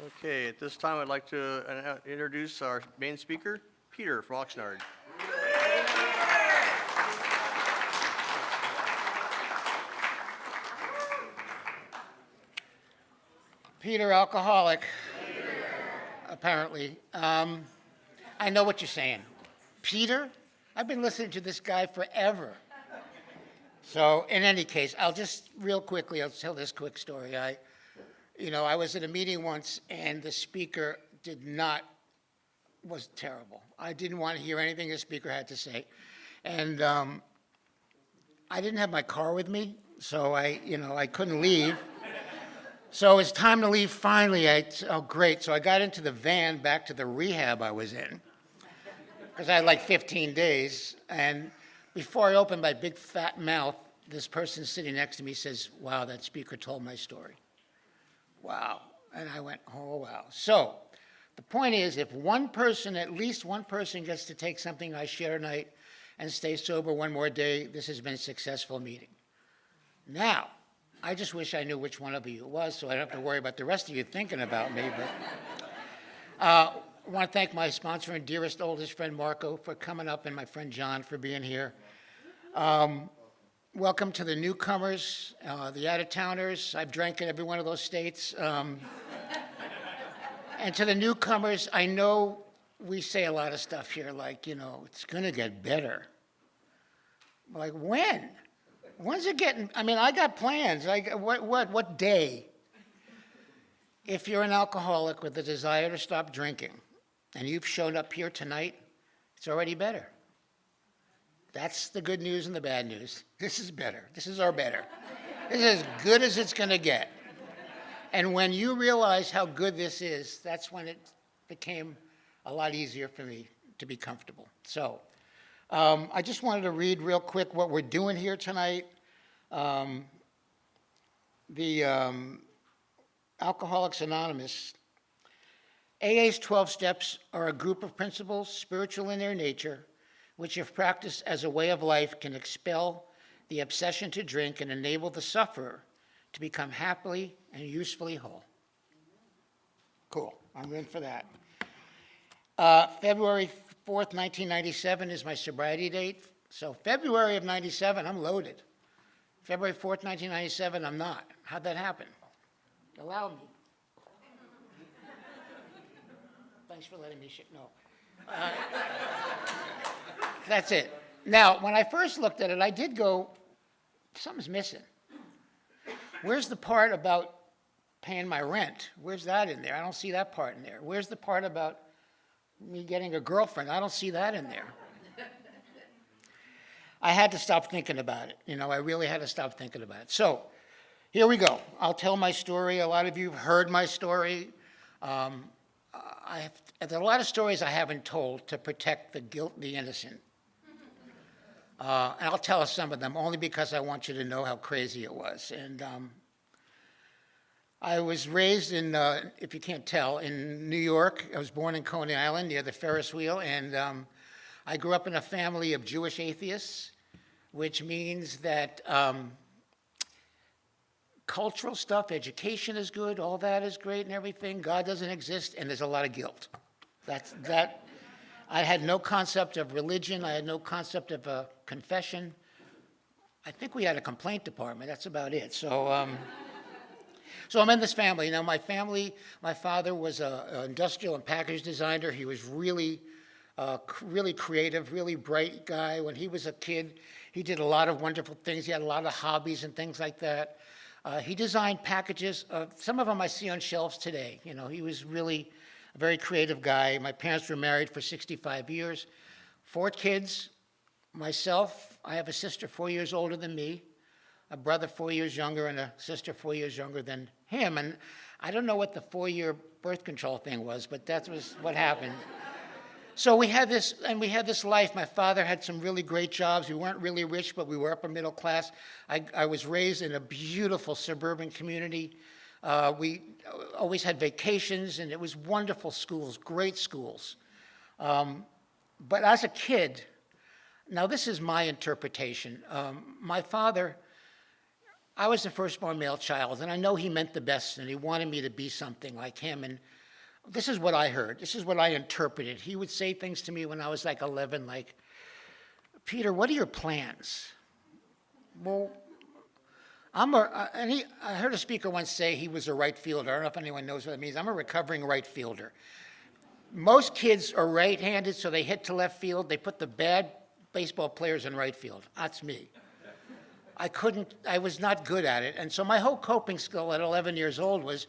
Okay, at this time, I'd like to introduce our main speaker, Peter from Oxnard. Peter, alcoholic, apparently. I know what you're saying. Peter? I've been listening to this guy forever. So, in any case, I'll tell this quick story. I was at a meeting once, and the speaker was terrible. I didn't want to hear anything the speaker had to say. And I didn't have my car with me, so I couldn't leave. So it's time to leave finally. Oh, great. So I got into the van back to the rehab I was in, because I had like 15 days. And before I opened my big fat mouth, this person sitting next to me says, "Wow, that speaker told my story." Wow. And I went, "Oh, wow." So the point is, if at least one person gets to take something I share tonight and stay sober one more day, this has been a successful meeting. Now, I just wish I knew which one of you it was, so I don't have to worry about the rest of you thinking about me. But I want to thank my sponsor and dearest, oldest friend, Marco, for coming up, and my friend John for being here. Welcome to the newcomers, the out-of-towners. I've drank in every one of those states. And to the newcomers, I know we say a lot of stuff here like, it's going to get better. Like, when? When's it getting? I got plans. What day? If you're an alcoholic with a desire to stop drinking and you've shown up here tonight, it's already better. That's the good news and the bad news. This is better. This is our better. This is as good as it's going to get. And when you realize how good this is, that's when it became a lot easier for me to be comfortable. So, I just wanted to read real quick what we're doing here tonight. Alcoholics Anonymous. AA's 12 steps are a group of principles, spiritual in their nature, which if practiced as a way of life can expel the obsession to drink and enable the sufferer to become happily and usefully whole. Cool, I'm in for that. February 4th, 1997 is my sobriety date. So February of 97, I'm loaded. February 4th, 1997, I'm not. How'd that happen? Allow me. Thanks for letting me no. That's it. Now, when I first looked at it, I did go, something's missing. Where's the part about paying my rent? Where's that in there? I don't see that part in there. Where's the part about me getting a girlfriend? I don't see that in there. I had to stop thinking about it. I really had to stop thinking about it. So here we go. I'll tell my story. A lot of you have heard my story. There are a lot of stories I haven't told to protect the innocent. And I'll tell some of them only because I want you to know how crazy it was. And I was raised in, if you can't tell, in New York. I was born in Coney Island near the Ferris wheel. And I grew up in a family of Jewish atheists, which means that cultural stuff, education is good, all that is great and everything. God doesn't exist, and there's a lot of guilt. That. I had no concept of religion. I had no concept of a confession. I think we had a complaint department. That's about it. So, so I'm in this family. Now, my father was an industrial and package designer. He was really creative, really bright guy. When he was a kid, he did a lot of wonderful things. He had a lot of hobbies and things like that. He designed packages. Some of them I see on shelves today. He was really a very creative guy. My parents were married for 65 years. 4 kids. Myself, I have a sister 4 years older than me, a brother 4 years younger, and a sister 4 years younger than him. And I don't know what the 4-year birth control thing was, but that was what happened. So we had this life. My father had some really great jobs. We weren't really rich, but we were upper middle class. I was raised in a beautiful suburban community. We always had vacations, and it was wonderful schools, great schools. But as a kid, now this is my interpretation. My father I was the firstborn male child, and I know he meant the best, and he wanted me to be something like him. And this is what I heard. This is what I interpreted. He would say things to me when I was like 11, like, Peter, what are your plans? Well, I heard a speaker once say he was a right fielder. I don't know if anyone knows what that means. I'm a recovering right fielder. Most kids are right-handed, so they hit to left field. They put the bad baseball players in right field. That's me. I was not good at it. And so my whole coping skill at 11 years old was,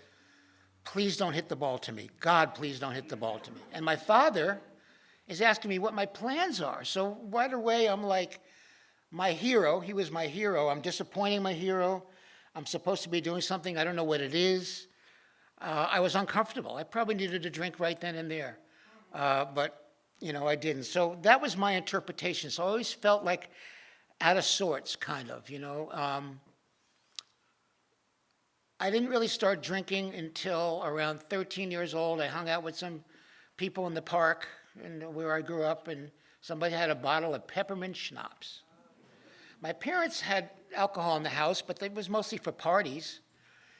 please don't hit the ball to me. God, please don't hit the ball to me. And my father is asking me what my plans are. So right away, I'm like, my hero, he was my hero. I'm disappointing my hero. I'm supposed to be doing something. I don't know what it is. I was uncomfortable. I probably needed a drink right then and there. But, I didn't. So that was my interpretation. So I always felt like out of sorts, kind of, I didn't really start drinking until around 13 years old. I hung out with some people in the park where I grew up, and somebody had a bottle of peppermint schnapps. My parents had alcohol in the house, but it was mostly for parties.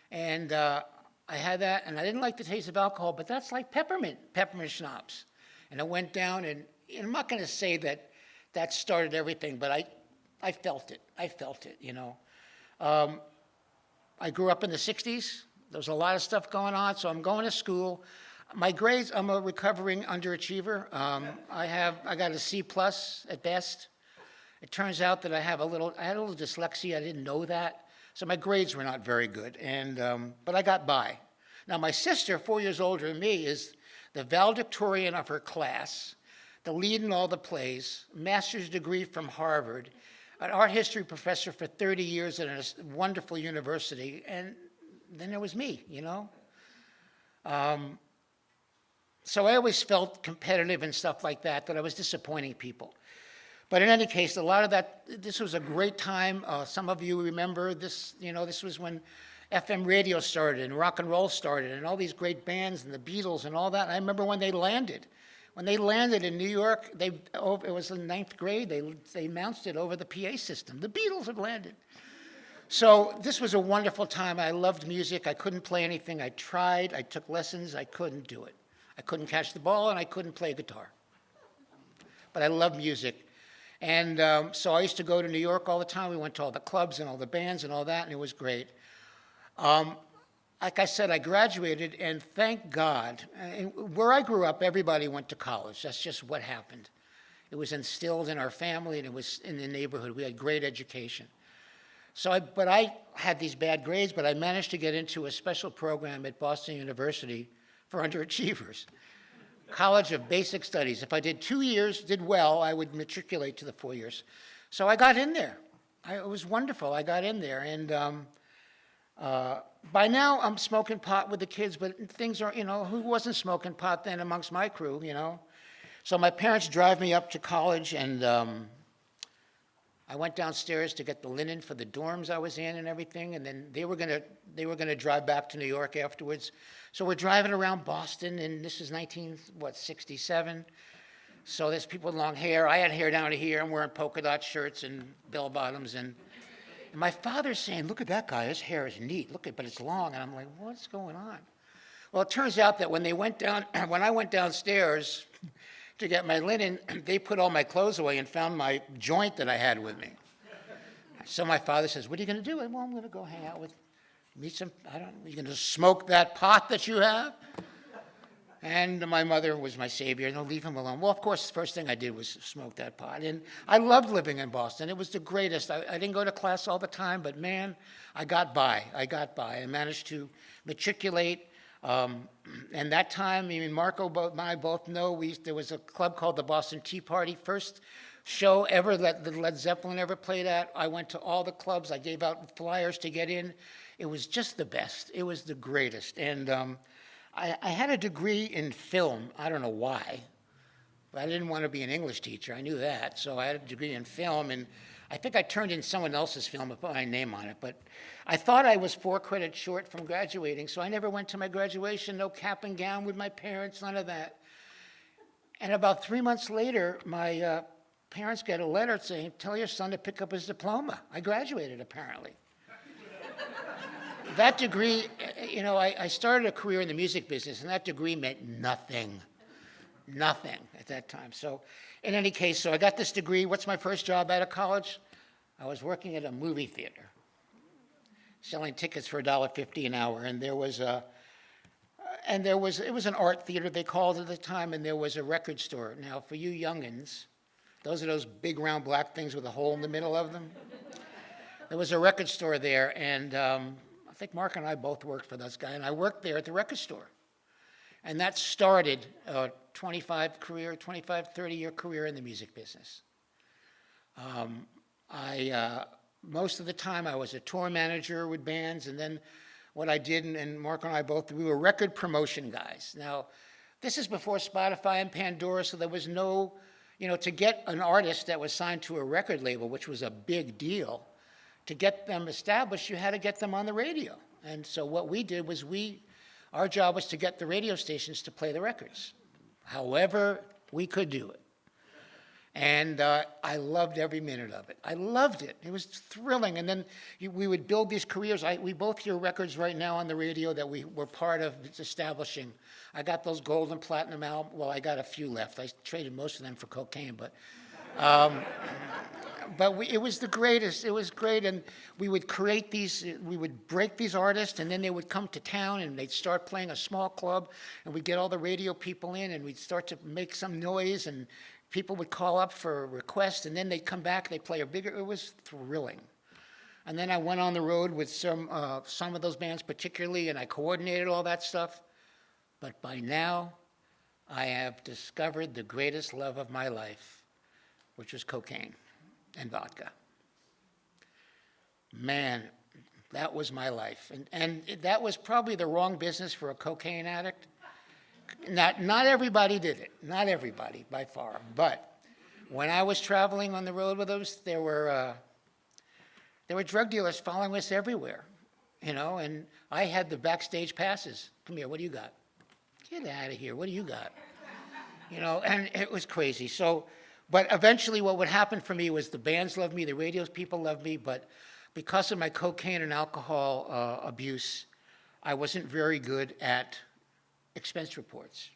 And I had that, and I didn't like the taste of alcohol, but that's like peppermint schnapps. And I went down, and I'm not going to say that started everything, but I felt it. I grew up in the 60s. There was a lot of stuff going on, so I'm going to school. My grades, I'm a recovering underachiever. I got a C+ at best. It turns out that I had a little dyslexia. I didn't know that. So my grades were not very good, but I got by. Now my sister, 4 years older than me, is the valedictorian of her class, the lead in all the plays, master's degree from Harvard, an art history professor for 30 years at a wonderful university, and then there was me, So I always felt competitive and stuff like that I was disappointing people. But in any case, a lot of that, this was a great time. Some of you remember this, this was when FM radio started and rock and roll started and all these great bands and the Beatles and all that. And I remember when they landed. When they landed in New York, it was in ninth grade, they announced it over the PA system. The Beatles have landed. So this was a wonderful time. I loved music. I couldn't play anything. I tried. I took lessons. I couldn't do it. I couldn't catch the ball, and I couldn't play guitar. But I loved music. And so I used to go to New York all the time. We went to all the clubs and all the bands and all that, and it was great. Like I said, I graduated, and thank God. Where I grew up, everybody went to college. That's just what happened. It was instilled in our family, and it was in the neighborhood. We had great education. But I had these bad grades, but I managed to get into a special program at Boston University for underachievers. College of Basic Studies. If I did 2 years, did well, I would matriculate to the 4 years. So I got in there. It was wonderful. I got in there, and by now I'm smoking pot with the kids, but things are, who wasn't smoking pot then amongst my crew, So my parents drive me up to college, and I went downstairs to get the linen for the dorms I was in and everything, and then they were gonna drive back to New York afterwards. So we're driving around Boston, and this is 1967. So there's people with long hair. I had hair down to here. I'm wearing polka dot shirts and bell bottoms, and my father's saying, "Look at that guy. His hair is neat. But it's long." And I'm like, "What's going on?" Well, it turns out that when I went downstairs to get my linen, they put all my clothes away and found my joint that I had with me. So my father says, "What are you going to do?" Well, I'm going to go hang out with, meet some, you're going to smoke that pot that you have? And my mother was my savior. No, leave him alone. Well, of course, the first thing I did was smoke that pot. And I loved living in Boston. It was the greatest. I didn't go to class all the time, but man, I got by. I managed to matriculate. And that time, Marco and I both know there was a club called the Boston Tea Party. First show ever that Led Zeppelin ever played at. I went to all the clubs. I gave out flyers to get in. It was just the best. It was the greatest. And I had a degree in film. I don't know why, but I didn't want to be an English teacher. I knew that. So I had a degree in film, and I think I turned in someone else's film and put my name on it. But I thought I was 4 credits short from graduating, so I never went to my graduation, no cap and gown with my parents, none of that. And about 3 months later, my parents get a letter saying, "Tell your son to pick up his diploma." I graduated, apparently. that degree, I started a career in the music business, and that degree meant nothing at that time. So in any case, so I got this degree. What's my first job out of college? I was working at a movie theater, selling tickets for $1.50 an hour, and it was an art theater, they called it at the time, and there was a record store. Now, for you youngins, those are those big round black things with a hole in the middle of them. There was a record store there, and I think Mark and I both worked for this guy, and I worked there at the record store. And that started a 30-year career in the music business. Most of the time I was a tour manager with bands, and then what I did, and Mark and I both, we were record promotion guys. Now, this is before Spotify and Pandora, so there was no, to get an artist that was signed to a record label, which was a big deal, to get them established, you had to get them on the radio. And so what we did was our job was to get the radio stations to play the records, however we could do it. And I loved every minute of it. I loved it. It was thrilling. And then we would build these careers. We both hear records right now on the radio that we were part of establishing. I got those gold and platinum albums. Well, I got a few left. I traded most of them for cocaine, but it was the greatest. It was great. And we would create these, we would break these artists, and then they would come to town, and they'd start playing a small club, and we'd get all the radio people in, and we'd start to make some noise, and people would call up for a request, and then they'd come back, they'd play a bigger, it was thrilling. And then I went on the road with some of those bands particularly, and I coordinated all that stuff. But by now, I have discovered the greatest love of my life, which was cocaine and vodka. Man, that was my life. And that was probably the wrong business for a cocaine addict. Not everybody did it, not everybody by far, but when I was traveling on the road with those, there were drug dealers following us everywhere, and I had the backstage passes. Come here, what do you got? Get out of here, what do you got? And it was crazy. So, but eventually what would happen for me was the bands loved me, the radio people loved me, but because of my cocaine and alcohol abuse, I wasn't very good at expense reports.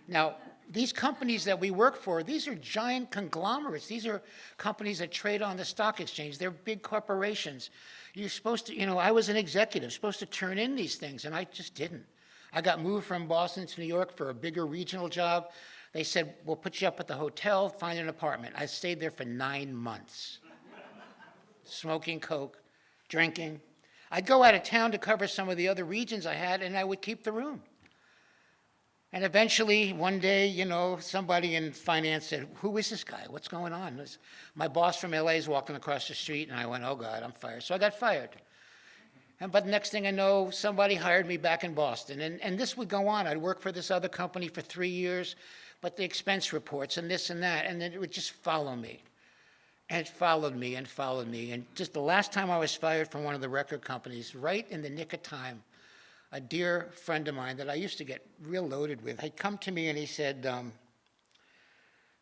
Now, these companies that we work for, these are giant conglomerates. These are companies that trade on the stock exchange. They're big corporations. You're supposed to, I was an executive, supposed to turn in these things, and I just didn't. I got moved from Boston to New York for a bigger regional job. They said, we'll put you up at the hotel, find an apartment. I stayed there for 9 months, smoking coke, drinking. I'd go out of town to cover some of the other regions I had, and I would keep the room. And eventually, one day, somebody in finance said, who is this guy? What's going on? My boss from LA is walking across the street, and I went, oh, God, I'm fired. So I got fired. But the next thing I know, somebody hired me back in Boston. And this would go on. I'd work for this other company for 3 years, but the expense reports and this and that, and then it would just follow me. And it followed me and followed me. And just the last time I was fired from one of the record companies, right in the nick of time, a dear friend of mine that I used to get real loaded with had come to me and he said,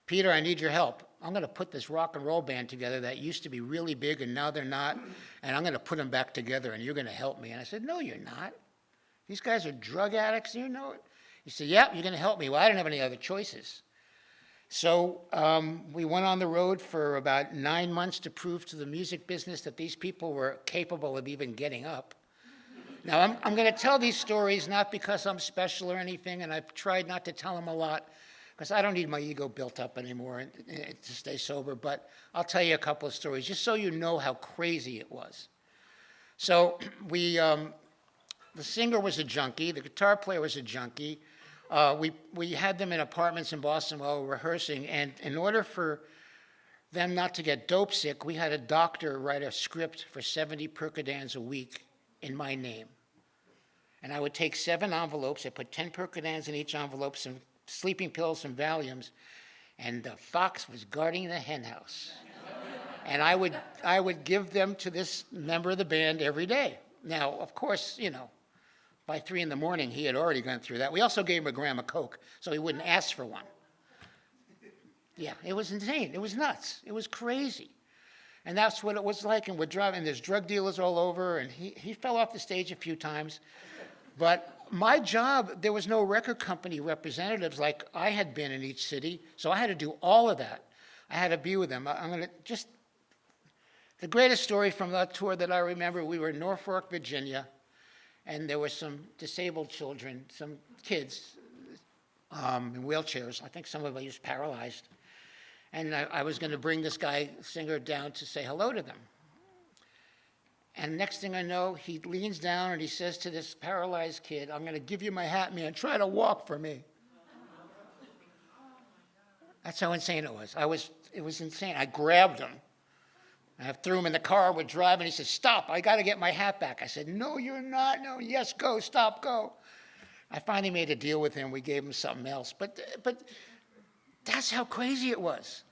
Peter, I need your help. I'm going to put this rock and roll band together that used to be really big and now they're not, and I'm going to put them back together and you're going to help me. And I said, no, you're not. These guys are drug addicts, you know it. He said, yeah, you're going to help me. Well, I didn't have any other choices. So we went on the road for about 9 months to prove to the music business that these people were capable of even getting up. Now, I'm going to tell these stories not because I'm special or anything, and I've tried not to tell them a lot, because I don't need my ego built up anymore to stay sober, but I'll tell you a couple of stories, just so you know how crazy it was. So the singer was a junkie, the guitar player was a junkie. We had them in apartments in Boston while we were rehearsing, and in order for them not to get dope sick, we had a doctor write a script for 70 Percodans a week in my name. And I would take 7 envelopes, I put 10 Percodans in each envelope, some sleeping pills, some Valiums, and the fox was guarding the hen house. And I would give them to this member of the band every day. Now, of course, by 3 a.m, he had already gone through that. We also gave him a gram of Coke, so he wouldn't ask for one. Yeah, it was insane. It was nuts. It was crazy. And that's what it was like, and we're driving, there's drug dealers all over, and he fell off the stage a few times. But my job, there was no record company representatives like I had been in each city, so I had to do all of that. I had to be with them. I'm going to just, the greatest story from that tour that I remember, we were in Norfolk, Virginia, and there were some disabled children, some kids in wheelchairs. I think some of them was paralyzed. And I was going to bring this guy, singer, down to say hello to them. And next thing I know, he leans down and he says to this paralyzed kid, "I'm going to give you my hat, man. Try to walk for me." That's how insane it was. It was insane. I grabbed him. I threw him in the car. We're driving. He said, "Stop. I got to get my hat back." I said, "No, you're not. No, yes, go. Stop, go." I finally made a deal with him. We gave him something else. But that's how crazy it was.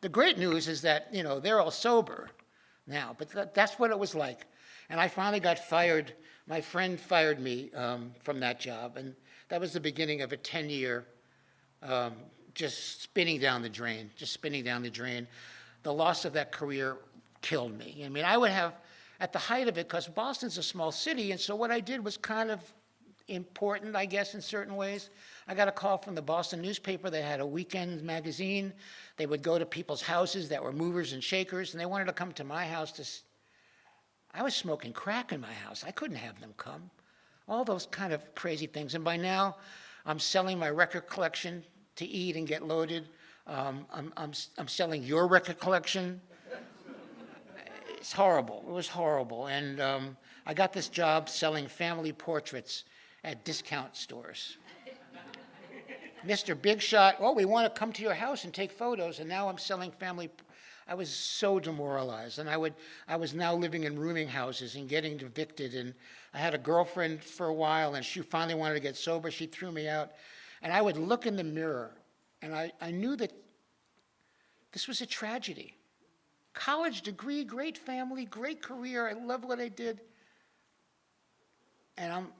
The great news is that, they're all sober now, but that's what it was like. And I finally got fired. My friend fired me from that job, and that was the beginning of a 10-year just spinning down the drain. The loss of that career killed me. I mean, I would have, at the height of it, because Boston's a small city, and so what I did was kind of important, I guess, in certain ways. I got a call from the Boston newspaper. They had a weekend magazine. They would go to people's houses that were movers and shakers, and they wanted to come to my house I was smoking crack in my house. I couldn't have them come. All those kind of crazy things. And by now, I'm selling my record collection to eat and get loaded. I'm selling your record collection. It's horrible. It was horrible. And I got this job selling family portraits at discount stores. Mr. Big Shot, "Oh, we want to come to your house and take photos," and now I'm selling family. I was so demoralized, and I was now living in rooming houses and getting evicted, and I had a girlfriend for a while, and she finally wanted to get sober. She threw me out, and I would look in the mirror, and I knew that this was a tragedy. College degree, great family, great career, I love what I did, and I'm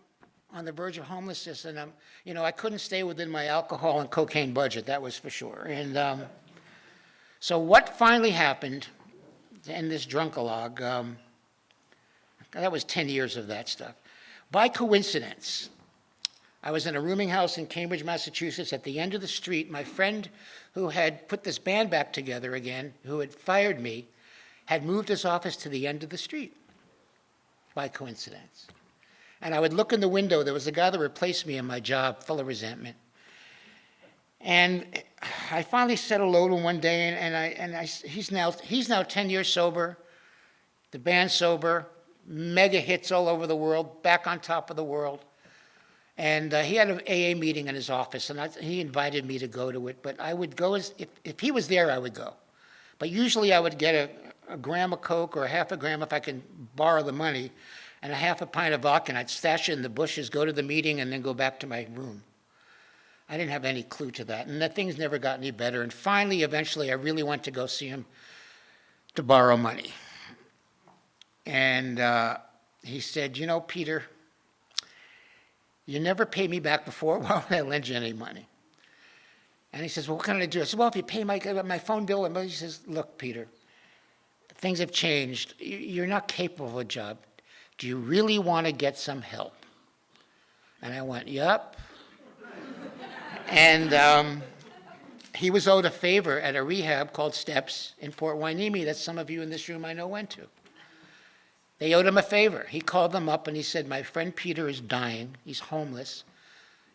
on the verge of homelessness, and I couldn't stay within my alcohol and cocaine budget, that was for sure. And so what finally happened to end this drunkalogue, that was 10 years of that stuff. By coincidence, I was in a rooming house in Cambridge, Massachusetts. At the end of the street, my friend who had put this band back together again, who had fired me, had moved his office to the end of the street, by coincidence. And I would look in the window. There was a guy that replaced me in my job, full of resentment. And I finally said hello to him one day, and he's now 10 years sober, the band's sober, mega hits all over the world, back on top of the world. And he had an AA meeting in his office, and he invited me to go to it. But I would go, if he was there, I would go. But usually I would get a gram of Coke or a half a gram if I can borrow the money, and a half a pint of vodka, and I'd stash it in the bushes, go to the meeting, and then go back to my room. I didn't have any clue to that, and the things never got any better. And finally, eventually, I really went to go see him to borrow money. And he said, "Peter, you never paid me back before. Why would I lend you any money?" And he says, "Well, what can I do?" I said, "Well, if you pay my phone bill." And he says, "Look, Peter, things have changed. You're not capable of a job. Do you really want to get some help?" And I went, "Yep." And he was owed a favor at a rehab called Steps in Port Hueneme that some of you in this room I know went to. They owed him a favor. He called them up and he said, "My friend Peter is dying. He's homeless.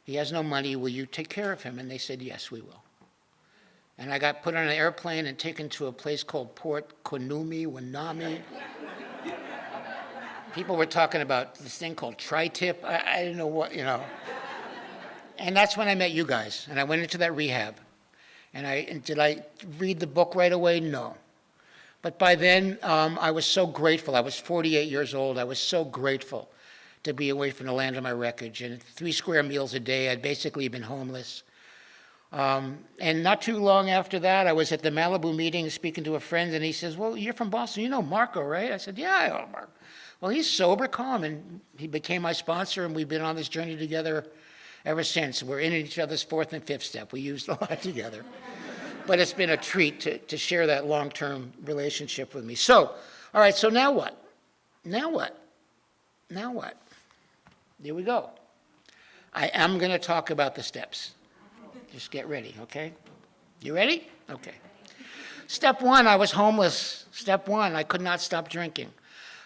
He has no money. Will you take care of him?" And they said, "Yes, we will." And I got put on an airplane and taken to a place called Port Hueneme. People were talking about this thing called tri-tip. I didn't know what. And that's when I met you guys. And I went into that rehab. And did I read the book right away? No. But by then, I was so grateful. I was 48 years old. I was so grateful to be away from the land of my wreckage. And 3 square meals a day. I'd basically been homeless. And not too long after that, I was at the Malibu meeting speaking to a friend, and he says, "Well, you're from Boston. You know Marco, right?" I said, "Yeah, I know Marco." "Well, he's sober, calm," and he became my sponsor, and we've been on this journey together ever since. We're in each other's 4th and 5th step. We used a lot together. But it's been a treat to share that long-term relationship with me. So, all right, so now what? Now what? Now what? Here we go. I am going to talk about the steps. Just get ready, okay? You ready? Okay. Step one, I was homeless. Step one, I could not stop drinking.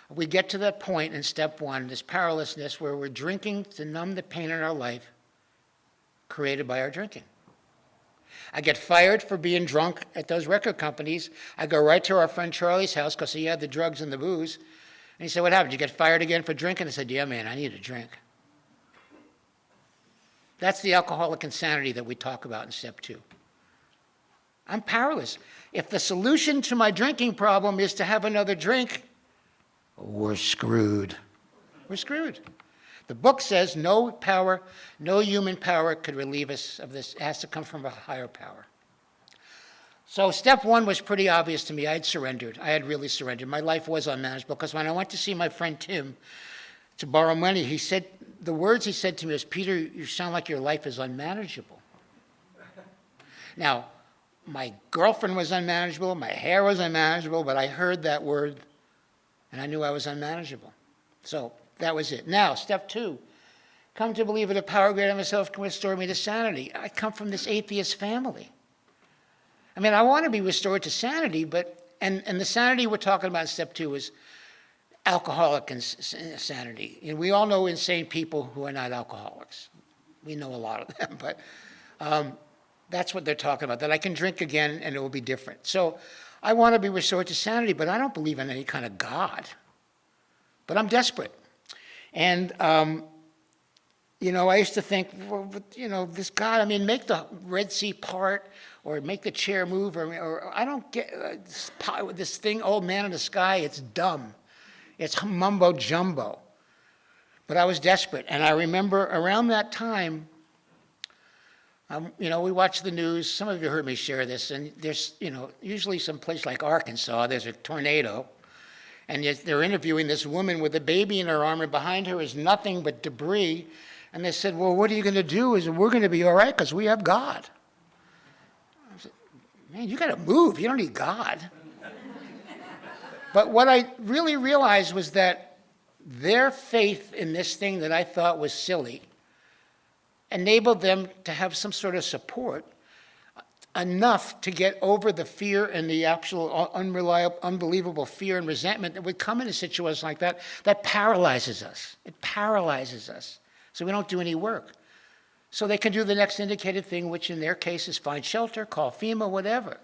We get to that point in step one, this powerlessness, where we're drinking to numb the pain in our life created by our drinking. I get fired for being drunk at those record companies. I go right to our friend Charlie's house because he had the drugs and the booze. And he said, what happened? Did you get fired again for drinking? I said, yeah, man, I need a drink. That's the alcoholic insanity that we talk about in step two. I'm powerless. If the solution to my drinking problem is to have another drink, we're screwed. We're screwed. The book says no power, no human power could relieve us of this. It has to come from a higher power. So step one was pretty obvious to me. I had surrendered. I had really surrendered. My life was unmanageable because when I went to see my friend Tim to borrow money, he said, the words he said to me was, Peter, you sound like your life is unmanageable. Now, my girlfriend was unmanageable, my hair was unmanageable, but I heard that word and I knew I was unmanageable. So that was it. Now, step two, come to believe that a power greater than myself can restore me to sanity. I come from this atheist family. I mean, I want to be restored to sanity, but, and the sanity we're talking about in step two is alcoholic insanity. And we all know insane people who are not alcoholics. We know a lot of them, but that's what they're talking about, that I can drink again and it will be different. So I want to be restored to sanity, but I don't believe in any kind of God. But I'm desperate. And, I used to think, well, this God, make the Red Sea part or make the chair move, or I don't get this thing, old man in the sky, it's dumb. It's mumbo jumbo. But I was desperate. And I remember around that time, we watch the news. Some of you heard me share this. And there's, usually some place like Arkansas, there's a tornado. And they're interviewing this woman with a baby in her arm, and behind her is nothing but debris. And they said, well, what are you going to do? Is we're going to be all right because we have God. I said, man, you got to move. You don't need God. But what I really realized was that their faith in this thing that I thought was silly enabled them to have some sort of support, enough to get over the fear and the actual unbelievable fear and resentment that would come in a situation like that, that paralyzes us. It paralyzes us. So we don't do any work. So they can do the next indicated thing, which in their case is find shelter, call FEMA, whatever.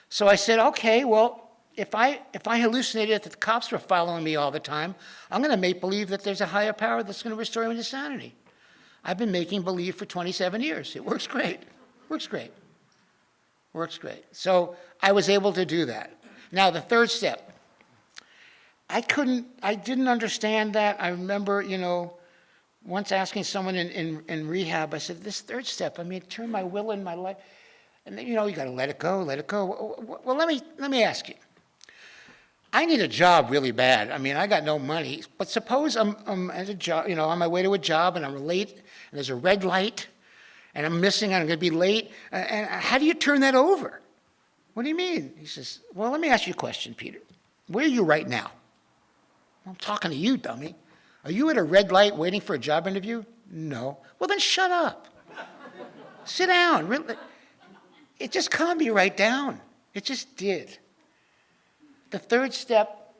So I said, okay, well, if I hallucinated that the cops were following me all the time, I'm going to make believe that there's a higher power that's going to restore me to sanity. I've been making believe for 27 years. It works great. Works great. Works great. So I was able to do that. Now, the third step. I didn't understand that. I remember, once asking someone in rehab, I said, this third step, turn my will and my life. And then, you got to let it go, let it go. Well, let me ask you. I need a job really bad. I got no money. But suppose I'm at a job, on my way to a job and I'm late and there's a red light and I'm missing, I'm going to be late. And how do you turn that over? What do you mean? He says, well, let me ask you a question, Peter. Where are you right now? I'm talking to you, dummy. Are you at a red light waiting for a job interview? No. Well, then shut up. Sit down. It just calmed me right down. It just did. The third step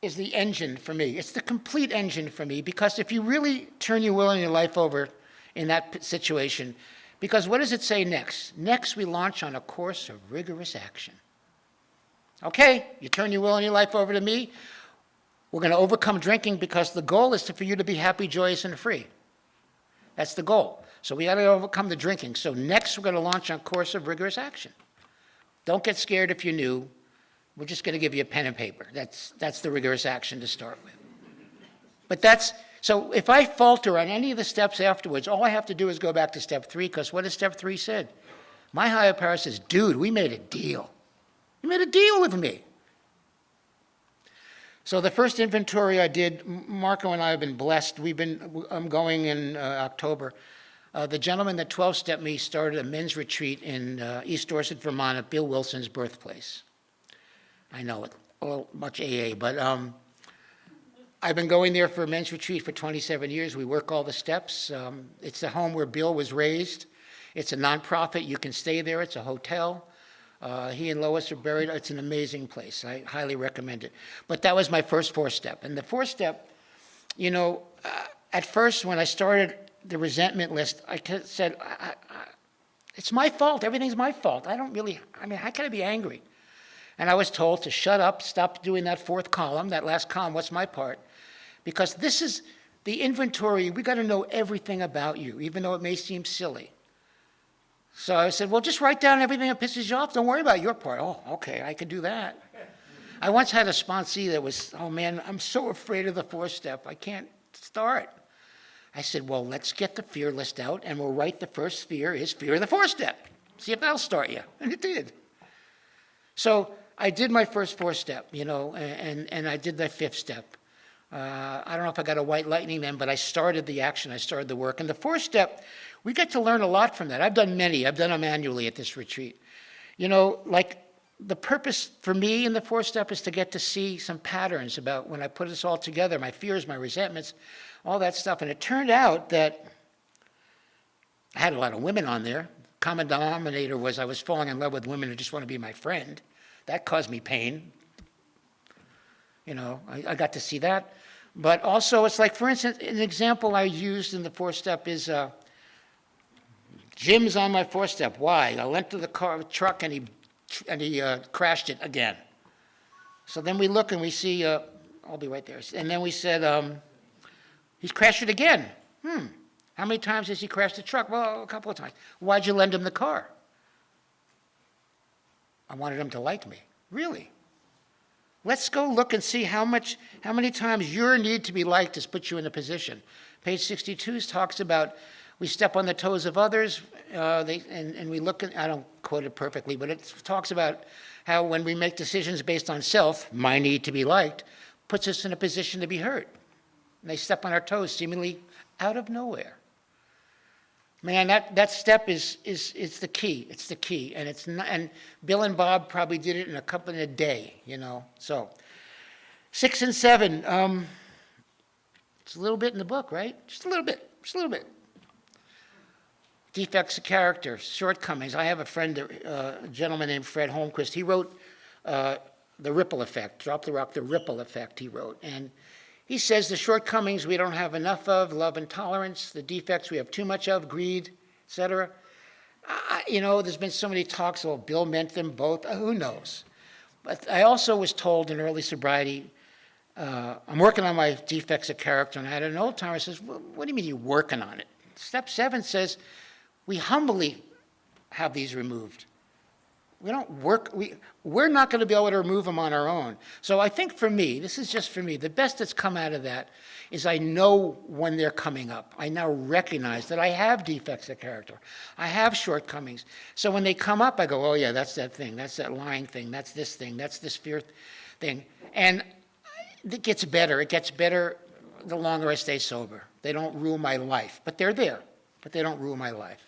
is the engine for me. It's the complete engine for me, because if you really turn your will and your life over in that situation, because what does it say next? Next, we launch on a course of rigorous action. Okay, you turn your will and your life over to me. We're going to overcome drinking because the goal is for you to be happy, joyous, and free. That's the goal. So we got to overcome the drinking. So next, we're going to launch on a course of rigorous action. Don't get scared if you're new. We're just going to give you a pen and paper. That's the rigorous action to start with. But so if I falter on any of the steps afterwards, all I have to do is go back to step 3, because what does step 3 said? My higher power says, dude, we made a deal. You made a deal with me. So the first inventory I did, Marco and I have been blessed. I'm going in October The gentleman that 12-stepped me started a men's retreat in East Dorset, Vermont, at Bill Wilson's birthplace. I know it, a little much AA, but I've been going there for a men's retreat for 27 years. We work all the steps. It's the home where Bill was raised. It's a nonprofit. You can stay there. It's a hotel. He and Lois are buried. It's an amazing place. I highly recommend it. But that was my first 4-step. And the 4-step, at first when I started the resentment list, I said, it's my fault. Everything's my fault. How can I be angry? And I was told to shut up, stop doing that 4th column, that last column, what's my part? Because this is the inventory. We got to know everything about you, even though it may seem silly. So I said, well, just write down everything that pisses you off. Don't worry about your part. Oh, okay, I could do that. I once had a sponsee that was, oh man, I'm so afraid of the 4-step. I can't start. I said, well, let's get the fear list out, and we'll write the first fear is fear of the 4-step. See if that'll start you. And it did. So I did my first 4-step, and I did the 5th step. I don't know if I got a white lightning then, but I started the action. I started the work. And the 4-step, we get to learn a lot from that. I've done many. I've done them annually at this retreat. Like the purpose for me in the 4-step is to get to see some patterns about when I put this all together, my fears, my resentments, all that stuff. And it turned out that I had a lot of women on there. Common denominator was I was falling in love with women who just want to be my friend. That caused me pain. I got to see that. But also, it's like, for instance, an example I used in the 4-step is Jim's on my 4-step. Why? I went to the truck, and he crashed it again. So then we look and we see, I'll be right there. And then we said, he's crashed it again. How many times has he crashed the truck? Well, a couple of times. Why'd you lend him the car? I wanted him to like me. Really? Let's go look and see how many times your need to be liked has put you in a position. Page 62 talks about we step on the toes of others, and we look at, I don't quote it perfectly, but it talks about how when we make decisions based on self, my need to be liked, puts us in a position to be hurt. And they step on our toes seemingly out of nowhere. Man, that step is the key. It's the key, and Bill and Bob probably did it in a day, So, 6 and 7. It's a little bit in the book, right? Just a little bit. Defects of character, shortcomings. I have a friend, a gentleman named Fred Holmquist. He wrote The Ripple Effect. Drop the Rock, The Ripple Effect. He wrote, and he says the shortcomings we don't have enough of, love and tolerance, the defects we have too much of, greed, etc. There's been so many talks, well, Bill meant them both, who knows? But I also was told in early sobriety, I'm working on my defects of character, and I had an old timer who says, well, what do you mean you're working on it? Step 7 says, we humbly have these removed. We don't work, we're not going to be able to remove them on our own. So I think for me, this is just for me, the best that's come out of that is I know when they're coming up. I now recognize that I have defects of character. I have shortcomings. So when they come up, I go, oh yeah, that's that thing, that's that lying thing, that's this fear thing. And it gets better. It gets better the longer I stay sober. They don't rule my life, but they're there, but they don't rule my life.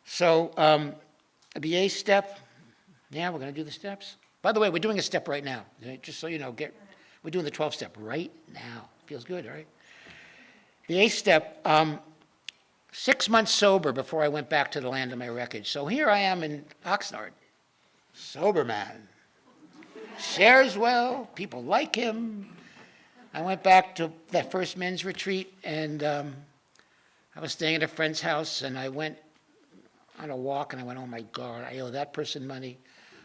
So, the A step, yeah, we're going to do the steps. By the way, we're doing a step right now. Just so you know, we're doing the 12-step right now. Feels good, right? The A step, 6 months sober before I went back to the land of my wreckage. So here I am in Oxnard, sober man. Shares well, people like him. I went back to that first men's retreat, and I was staying at a friend's house, and I went on a walk, and I went, oh my God, I owe that person money.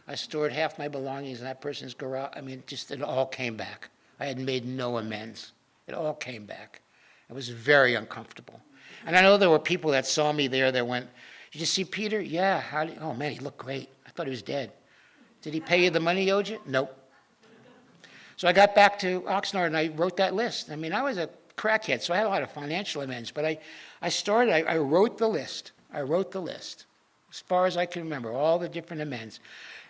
I stored half my belongings in that person's garage. It all came back. I had made no amends. It all came back. It was very uncomfortable. And I know there were people that saw me there that went, did you see Peter? Yeah. Oh man, he looked great. I thought he was dead. Did he pay you the money he owed you? Nope. So I got back to Oxnard, and I wrote that list. I was a crackhead, so I had a lot of financial amends. But I wrote the list. I wrote the list, as far as I can remember, all the different amends.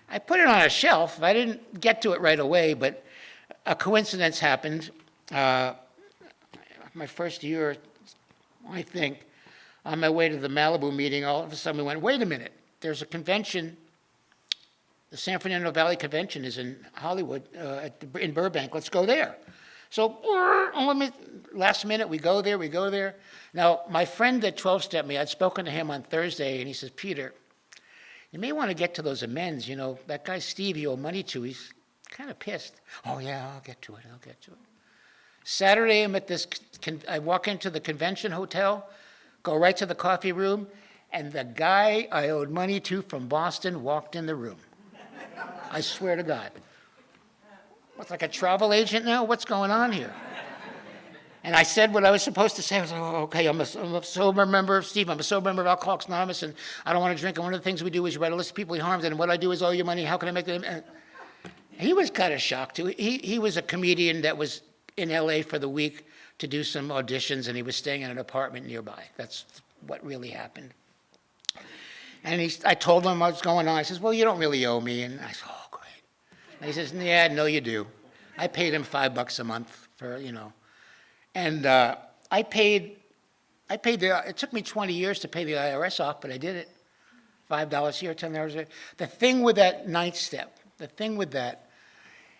I put it on a shelf. I didn't get to it right away, but a coincidence happened. My first year, I think, on my way to the Malibu meeting, all of a sudden we went, wait a minute, there's a convention. The San Fernando Valley Convention is in Hollywood, in Burbank. Let's go there. So last minute, we go there. Now, my friend that 12-stepped me, I'd spoken to him on Thursday, and he says, Peter, you may want to get to those amends. You know, that guy Steve you owe money to, he's kind of pissed. Oh, yeah, I'll get to it. Saturday, I'm at this, I walk into the convention hotel, go right to the coffee room, and the guy I owed money to from Boston walked in the room. I swear to God. What's, like a travel agent now? What's going on here? And I said what I was supposed to say. I was like, oh, okay, I'm a sober member of Steve. I'm a sober member of Alcoholics Anonymous, and I don't want to drink. And one of the things we do is you write a list of people he harms, and what I do is owe you money. How can I make them? And he was kind of shocked, too. He was a comedian that was in L.A. for the week to do some auditions, and he was staying in an apartment nearby. That's what really happened. And I told him what was going on. I says, well, you don't really owe me. And I said, oh, great. And he says, yeah, no, you do. I paid him $5 a month for, you know. And I paid it took me 20 years to pay the IRS off, but I did it. $5 here, $10 there. The thing with that ninth step, the thing with that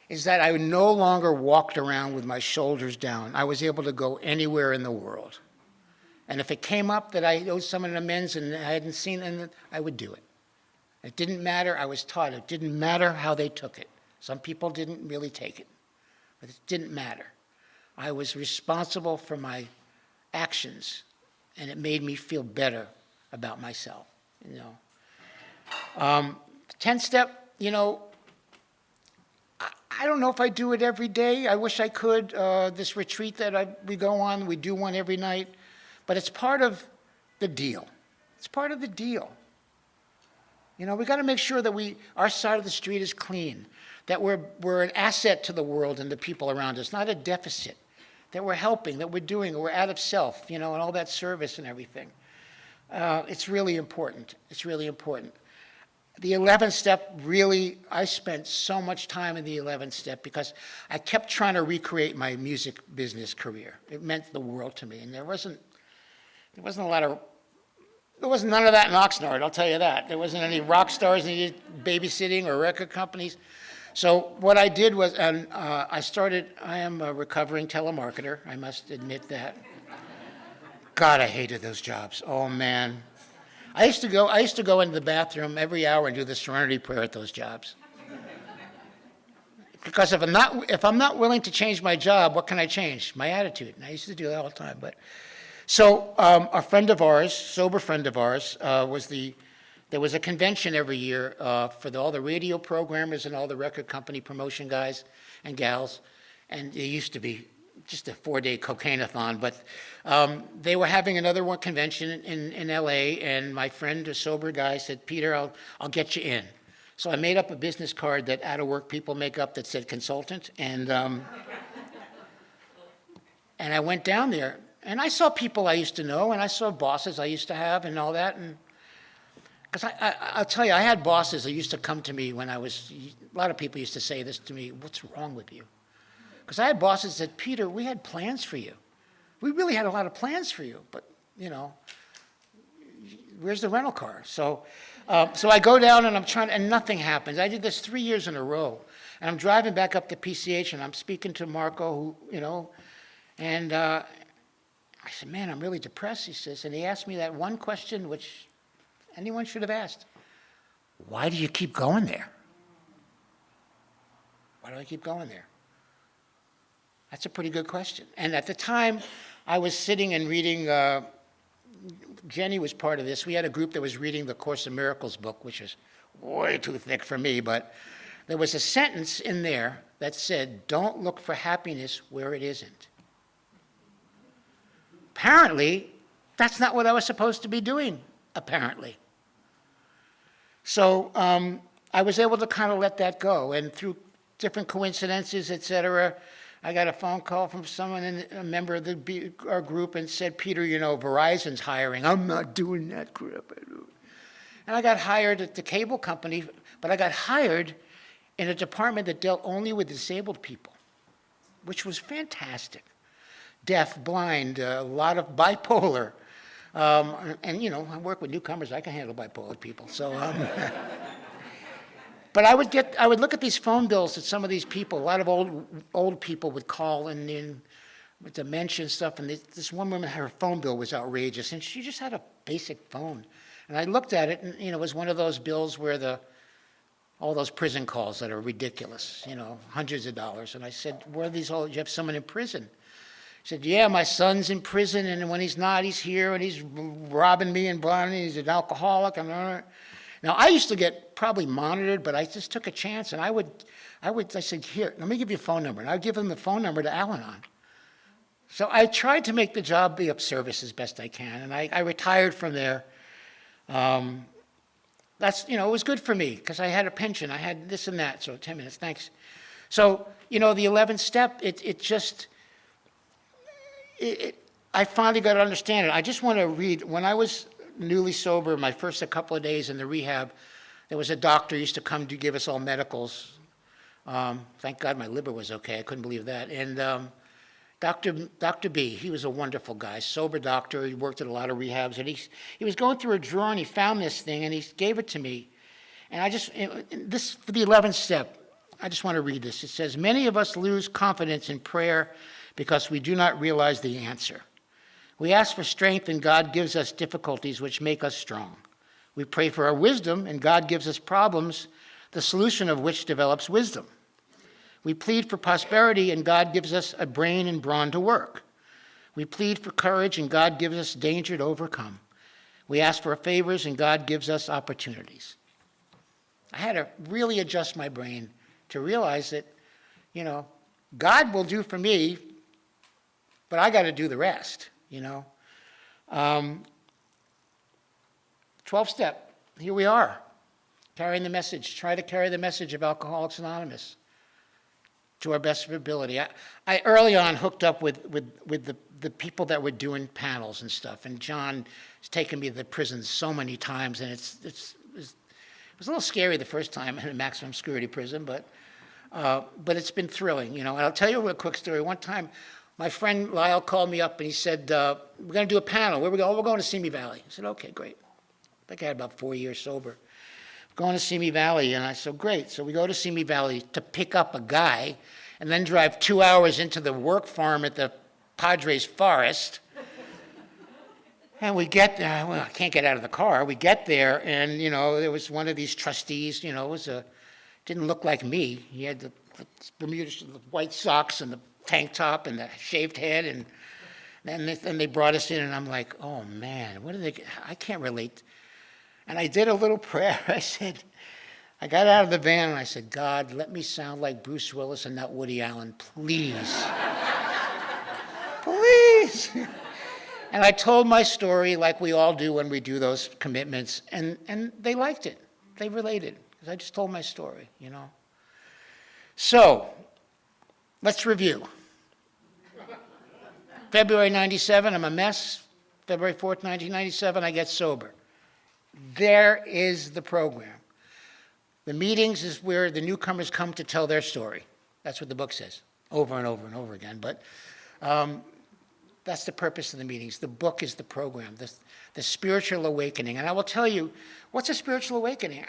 is that I no longer walked around with my shoulders down. I was able to go anywhere in the world. And if it came up that I owed someone an amends and I hadn't seen it, I would do it. It didn't matter. I was taught it didn't matter how they took it. Some people didn't really take it, but it didn't matter. I was responsible for my actions, and it made me feel better about myself, you know. 10-step, you know, I don't know if I do it every day. I wish I could. This retreat that we go on, we do one every night. But it's part of the deal. It's part of the deal. You know, we got to make sure that our side of the street is clean, that we're an asset to the world and the people around us, not a deficit, that we're helping, that we're doing, we're out of self, you know, and all that service and everything. It's really important. It's really important. The 11th step, really, I spent so much time in the 11th step because I kept trying to recreate my music business career. It meant the world to me, and there wasn't none of that in Oxnard, I'll tell you that. There wasn't any rock stars needed babysitting or record companies. So what I did was, I am a recovering telemarketer, I must admit that. God, I hated those jobs. Oh, man. I used to go into the bathroom every hour and do the serenity prayer at those jobs. Because if I'm not willing to change my job, what can I change? My attitude. And I used to do that all the time, but. So a friend of ours, sober friend of ours, there was a convention every year for all the radio programmers and all the record company promotion guys and gals, and it used to be just a 4-day cocaine-a-thon, but they were having another one convention in L.A., and my friend, a sober guy, said, Peter, I'll get you in. So I made up a business card that out-of-work people make up that said consultant, and I went down there. And I saw people I used to know, and I saw bosses I used to have and all that. And because I'll tell you, I had bosses that used to come to me when a lot of people used to say this to me, what's wrong with you? Because I had bosses that said, Peter, we had plans for you. We really had a lot of plans for you, but, you know, where's the rental car? So I go down and and nothing happens. I did this 3 years in a row. And I'm driving back up to PCH, and I'm speaking to Marco, who, you know, and I said, man, I'm really depressed, he says. And he asked me that one question, which anyone should have asked. Why do you keep going there? Why do I keep going there? That's a pretty good question. And at the time, I was sitting and reading, Jenny was part of this. We had a group that was reading the Course in Miracles book, which is way too thick for me, but there was a sentence in there that said, don't look for happiness where it isn't. Apparently, that's not what I was supposed to be doing, apparently. So I was able to kind of let that go. And through different coincidences, et cetera, I got a phone call from someone, a member of our group, and said, Peter, you know, Verizon's hiring. I'm not doing that crap. And I got hired at the cable company, but I got hired in a department that dealt only with disabled people, which was fantastic. Deaf, blind, a lot of bipolar, And, you know, I work with newcomers, I can handle bipolar people, so. But I would look at these phone bills that some of these people, a lot of old people would call in with dementia and stuff, and this one woman, her phone bill was outrageous, and she just had a basic phone. And I looked at it, and, you know, it was one of those bills where all those prison calls that are ridiculous, you know, hundreds of dollars. And I said, where are these all, you have someone in prison? She said, yeah, my son's in prison, and when he's not, he's here, and he's robbing me and blinding me, he's an alcoholic. Now, I used to get probably monitored, but I just took a chance, and I said, here, let me give you a phone number. And I'd give them the phone number to Al-Anon. So I tried to make the job be of service as best I can, and I retired from there. That's, you know, it was good for me, because I had a pension, I had this and that, so 10 minutes, thanks. So, you know, the 11th step, I finally got to understand it. I just want to read, when I was newly sober, my first couple of days in the rehab, there was a doctor who used to come to give us all medicals. Thank God my liver was okay, I couldn't believe that. And Dr. B, he was a wonderful guy, sober doctor, he worked at a lot of rehabs, and he was going through a drawer and he found this thing and he gave it to me. And this, for the 11th step, I just want to read this. It says, many of us lose confidence in prayer because we do not realize the answer. We ask for strength and God gives us difficulties which make us strong. We pray for our wisdom and God gives us problems, the solution of which develops wisdom. We plead for prosperity and God gives us a brain and brawn to work. We plead for courage and God gives us danger to overcome. We ask for favors and God gives us opportunities. I had to really adjust my brain to realize that, you know, God will do for me, but I got to do the rest, you know. 12th step, here we are, carrying the message. Try to carry the message of Alcoholics Anonymous to our best of ability. I early on hooked up with the people that were doing panels and stuff, and John has taken me to the prison so many times, and it was a little scary the first time in a maximum security prison, but it's been thrilling, you know. And I'll tell you a real quick story. One time, my friend Lyle called me up and he said, we're going to do a panel. Where we go? Oh, we're going to Simi Valley. I said, okay, great. I think I had about 4 years sober. Going to Simi Valley, and I said, great. So we go to Simi Valley to pick up a guy and then drive 2 hours into the work farm at the Padres Forest. And we get there, well, I can't get out of the car. We get there, and, you know, there was one of these trustees, you know, didn't look like me. He had the Bermuda, the white socks and the tank top and the shaved head, and then they brought us in, and I'm like, oh, man, I can't relate. And I did a little prayer. I got out of the van, and I said, God, let me sound like Bruce Willis and not Woody Allen, please. Please. And I told my story like we all do when we do those commitments, and they liked it. They related, because I just told my story, you know. So, let's review. February 97, I'm a mess. February 4th, 1997, I get sober. There is the program. The meetings is where the newcomers come to tell their story. That's what the book says, over and over and over again. But that's the purpose of the meetings. The book is the program, the spiritual awakening. And I will tell you, what's a spiritual awakening?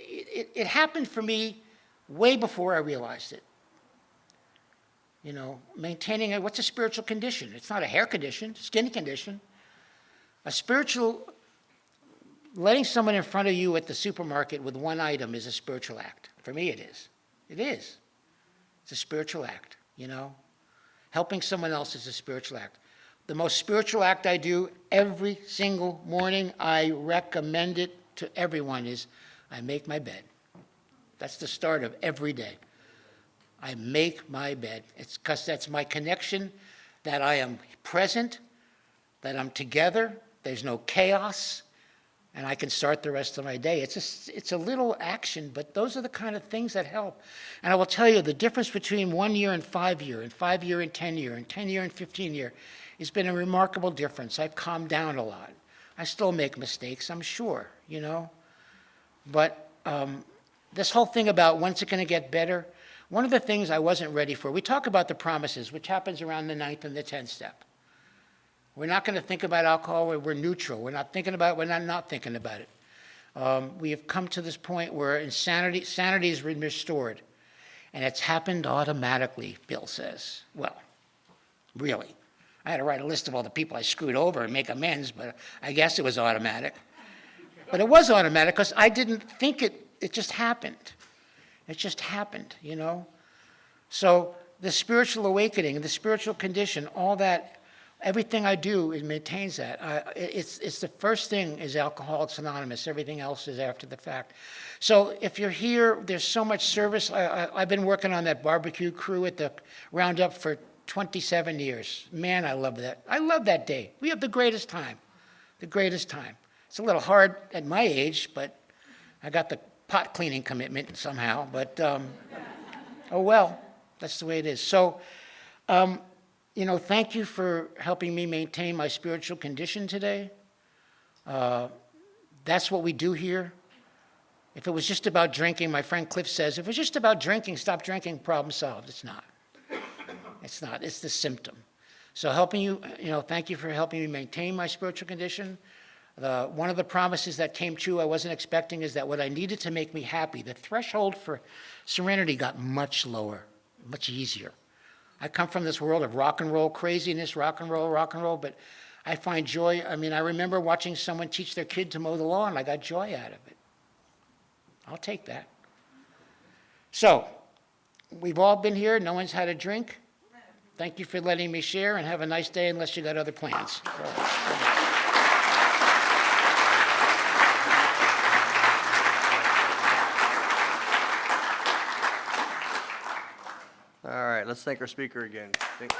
It happened for me way before I realized it. You know, what's a spiritual condition? It's not a hair condition, skin condition. A spiritual, letting someone in front of you at the supermarket with one item is a spiritual act. For me, it is. It is. It's a spiritual act, you know. Helping someone else is a spiritual act. The most spiritual act I do every single morning, I recommend it to everyone, is I make my bed. That's the start of every day. I make my bed. It's because that's my connection, that I am present, that I'm together, there's no chaos, and I can start the rest of my day. It's a little action, but those are the kind of things that help. And I will tell you, the difference between 1 year and 5 year, and 5 year and 10 year, and 10 year and 15 year, has been a remarkable difference. I've calmed down a lot. I still make mistakes, I'm sure, you know. But this whole thing about when's it going to get better, one of the things I wasn't ready for, we talk about the promises, which happens around the 9th and the 10th step. We're not going to think about alcohol, we're neutral. We're not thinking about it, we're not thinking about it. We have come to this point where sanity is restored. And it's happened automatically, Bill says. Well, really. I had to write a list of all the people I screwed over and make amends, but I guess it was automatic. But it was automatic because I didn't think it just happened. It just happened, you know? So the spiritual awakening, the spiritual condition, all that, everything I do, it maintains that. It's the first thing is Alcoholics Anonymous. Everything else is after the fact. So if you're here, there's so much service. I've been working on that barbecue crew at the Roundup for 27 years. Man, I love that. I love that day. We have the greatest time. The greatest time. It's a little hard at my age, but I got the pot cleaning commitment somehow. But, oh well, that's the way it is. So, you know, thank you for helping me maintain my spiritual condition today. That's what we do here. If it was just about drinking, my friend Cliff says, if it was just about drinking, stop drinking, problem solved. It's not. It's not. It's the symptom. So helping you, you know, thank you for helping me maintain my spiritual condition. One of the promises that came true I wasn't expecting is that what I needed to make me happy, the threshold for serenity got much lower, much easier. I come from this world of rock and roll craziness, rock and roll, but I find joy. I mean, I remember watching someone teach their kid to mow the lawn. I got joy out of it. I'll take that. So, we've all been here. No one's had a drink. Thank you for letting me share, and have a nice day unless you got other plans. All right, let's thank our speaker again. Thank you.